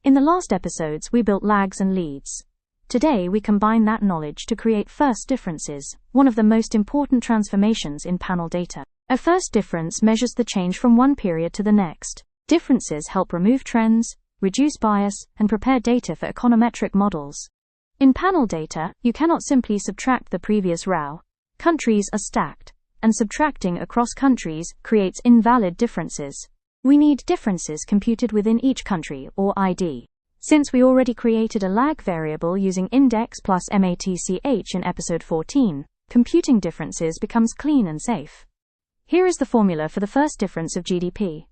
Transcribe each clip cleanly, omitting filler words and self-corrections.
In the last episodes, we built lags and leads. Today, we combine that knowledge to create first differences, one of the most important transformations in panel data. A first difference measures the change from one period to the next. Differences help remove trends, reduce bias, and prepare data for econometric models. In panel data, you cannot simply subtract the previous row. Countries are stacked, and subtracting across countries creates invalid differences. We need differences computed within each country, or ID. Since we already created a lag variable using index plus match in episode 14, computing differences becomes clean and safe. Here is the formula for the first difference of GDP.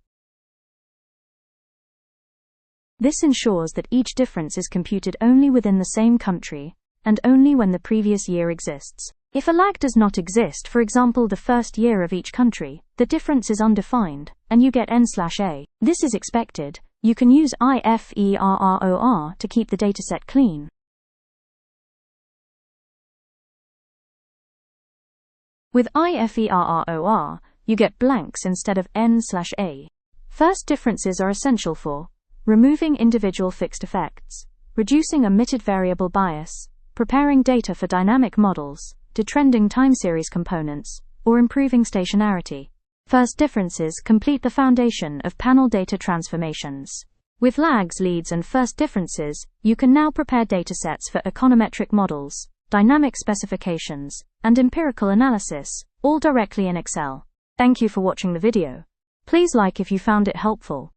This ensures that each difference is computed only within the same country, and only when the previous year exists. If a lag does not exist, for example the first year of each country, the difference is undefined, and you get n/a. This is expected. You can use IFERROR to keep the dataset clean. With IFERROR, you get blanks instead of n/a. First differences are essential for removing individual fixed effects, reducing omitted variable bias, preparing data for dynamic models, detrending time series components, or improving stationarity. First differences complete the foundation of panel data transformations. With lags, leads, and first differences, you can now prepare datasets for econometric models, dynamic specifications, and empirical analysis, all directly in Excel. Thank you for watching the video. Please like if you found it helpful.